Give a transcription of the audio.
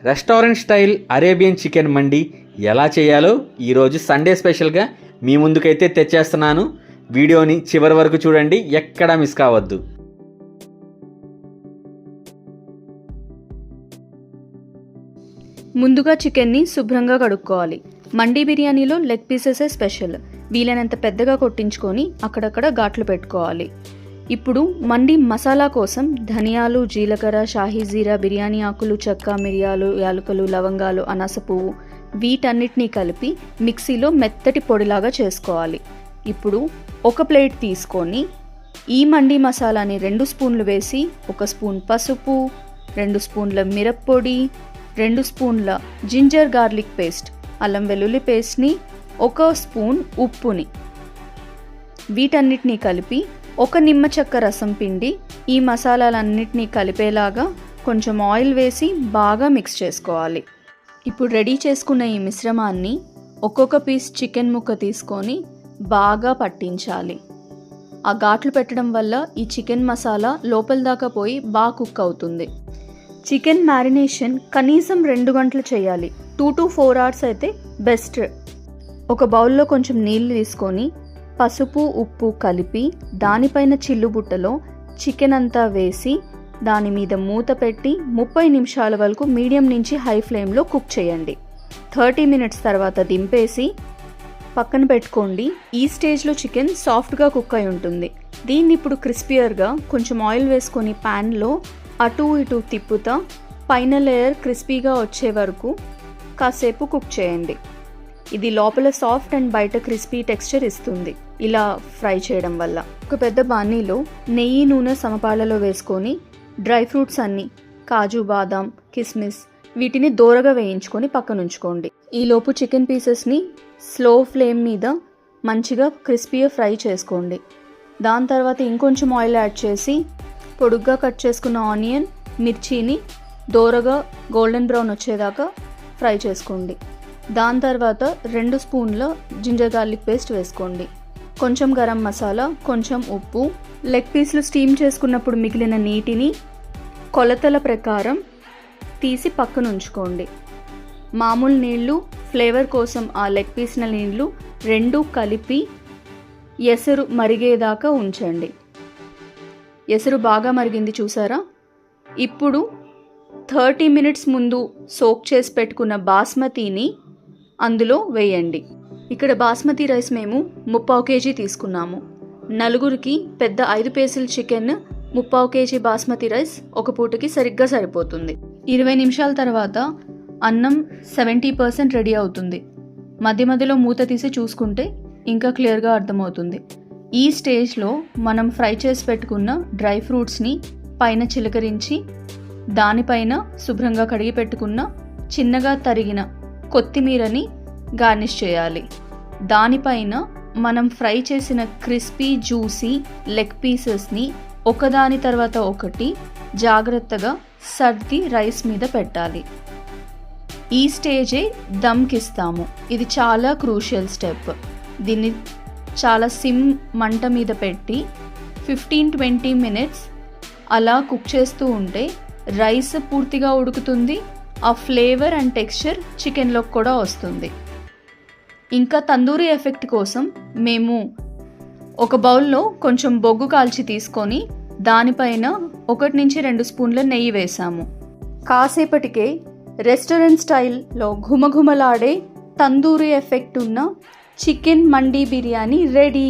Restaurant style Arabian chicken మండి ఎలా చేయాలో ఈరోజు సండే స్పెషల్గా మీ ముందుకైతే తెచ్చేస్తున్నాను. వీడియోని చివరి వరకు చూడండి, ఎక్కడా మిస్ కావద్దు. ముందుగా చికెన్ని శుభ్రంగా కడుక్కోవాలి. మండీ బిర్యానీలో లెగ్ పీసెసే స్పెషల్. వీలైనంత పెద్దగా కొట్టించుకొని అక్కడక్కడ ఘాట్లు పెట్టుకోవాలి. ఇప్పుడు మండీ మసాలా కోసం ధనియాలు, జీలకర్ర, షాహీ జీరా, బిర్యానీ ఆకులు, చెక్క, మిరియాలు, యాలకులు, లవంగాలు, అనాస పువ్వు వీటన్నిటినీ కలిపి మిక్సీలో మెత్తటి పొడిలాగా చేసుకోవాలి. ఇప్పుడు ఒక ప్లేట్ తీసుకొని ఈ మండీ మసాలాని 2 స్పూన్లు వేసి 1 స్పూన్ పసుపు, 2 స్పూన్ల మిరప్పొడి, 2 స్పూన్ల జింజర్ గార్లిక్ పేస్ట్, అల్లం వెల్లుల్లి పేస్ట్ని, 1 స్పూన్ ఉప్పుని వీటన్నిటినీ కలిపి 1 నిమ్మ చెక్క రసం పిండి ఈ మసాలాలన్నిటినీ కలిపేలాగా కొంచెం ఆయిల్ వేసి బాగా మిక్స్ చేసుకోవాలి. ఇప్పుడు రెడీ చేసుకున్న ఈ మిశ్రమాన్ని ఒక్కొక్క పీస్ చికెన్ ముక్క తీసుకొని బాగా పట్టించాలి. ఆ ఘాట్లు పెట్టడం వల్ల ఈ చికెన్ మసాలా లోపల దాకా పోయి బాగా కుక్ అవుతుంది. చికెన్ మ్యారినేషన్ కనీసం 2 గంటలు చేయాలి. 2 to 4 hours అయితే బెస్ట్. ఒక బౌల్లో కొంచెం నీళ్ళు తీసుకొని పసుపు, ఉప్పు కలిపి దానిపైన చిల్లుబుట్టలో చికెన్ అంతా వేసి దాని మీద మూత పెట్టి 30 నిమిషాల వరకు మీడియం నుంచి హై ఫ్లేమ్లో కుక్ చేయండి. 30 మినిట్స్ తర్వాత దింపేసి పక్కన పెట్టుకోండి. ఈ స్టేజ్లో చికెన్ సాఫ్ట్గా కుక్ అయి ఉంటుంది. దీన్ని ఇప్పుడు క్రిస్పియర్గా కొంచెం ఆయిల్ వేసుకొని ప్యాన్లో అటు ఇటు తిప్పుతా పైన లేయర్ క్రిస్పీగా వచ్చే వరకు కాసేపు కుక్ చేయండి. ఇది లోపల సాఫ్ట్ అండ్ బయట క్రిస్పీ టెక్స్చర్ ఇస్తుంది ఇలా ఫ్రై చేయడం వల్ల. ఒక పెద్ద బాణీలో నెయ్యి, నూనె సమపాలలో వేసుకొని డ్రై ఫ్రూట్స్ అన్నీ కాజు, బాదాం, కిస్మిస్ వీటిని దోరగా వేయించుకొని పక్కన ఉంచుకోండి. ఈలోపు చికెన్ పీసెస్ని స్లో ఫ్లేమ్ మీద మంచిగా క్రిస్పీగా ఫ్రై చేసుకోండి. దాని తర్వాత ఇంకొంచెం ఆయిల్ యాడ్ చేసి పొడుగ్గా కట్ చేసుకున్న ఆనియన్, మిర్చిని దోరగా గోల్డెన్ బ్రౌన్ వచ్చేదాకా ఫ్రై చేసుకోండి. దాని తర్వాత 2 స్పూన్ల జింజర్ గార్లిక్ పేస్ట్ వేసుకోండి. కొంచెం గరం మసాలా, కొంచెం ఉప్పు, లెగ్ పీస్లు స్టీమ్ చేసుకున్నప్పుడు మిగిలిన నీటిని కొలతల ప్రకారం తీసి పక్కన ఉంచుకోండి. మామూలు నీళ్లు, ఫ్లేవర్ కోసం ఆ లెగ్ పీస్ల నీళ్లు 2 కలిపి ఎసరు మరిగేదాకా ఉంచండి. ఎసరు బాగా మరిగింది చూసారా? ఇప్పుడు 30 మినిట్స్ ముందు సోక్ చేసి పెట్టుకున్న బాస్మతిని అందులో వేయండి. ఇక్కడ బాస్మతి రైస్ మేము 3/4 kg తీసుకున్నాము. నలుగురికి పెద్ద 5 పీసుల చికెన్, 3/4 kg బాస్మతి రైస్ ఒక పూటకి సరిగ్గా సరిపోతుంది. 20 నిమిషాల తర్వాత అన్నం 70% రెడీ అవుతుంది. మధ్య మధ్యలో మూత తీసి చూసుకుంటే ఇంకా క్లియర్గా అర్థమవుతుంది. ఈ స్టేజ్లో మనం ఫ్రై చేసి పెట్టుకున్న డ్రై ఫ్రూట్స్ని పైన చిలకరించి దానిపైన శుభ్రంగా కడిగి పెట్టుకున్న చిన్నగా తరిగిన కొత్తిమీరని గార్నిష్ చేయాలి. దానిపైన మనం ఫ్రై చేసిన క్రిస్పీ జ్యూసీ లెగ్ పీసెస్ని ఒకదాని తర్వాత ఒకటి జాగ్రత్తగా సర్ది రైస్ మీద పెట్టాలి. ఈ స్టేజే దమ్కిస్తాము. ఇది చాలా క్రూషియల్ స్టెప్. దీన్ని చాలా సిమ్ మంట మీద పెట్టి 15-20 మినిట్స్ అలా కుక్ చేస్తూ ఉంటే రైస్ పూర్తిగా ఉడుకుతుంది. ఆ ఫ్లేవర్ అండ్ టెక్స్చర్ చికెన్లోకి కూడా వస్తుంది. ఇంకా తందూరి ఎఫెక్ట్ కోసం మేము ఒక బౌల్లో కొంచెం బొగ్గు కాల్చి తీసుకొని దానిపైన 1 నుంచి 2 స్పూన్ల నెయ్యి వేసాము. కాసేపటికే రెస్టారెంట్ స్టైల్లో ఘుమఘుమలాడే తందూరి ఎఫెక్ట్ ఉన్న చికెన్ మండీ బిర్యానీ రెడీ.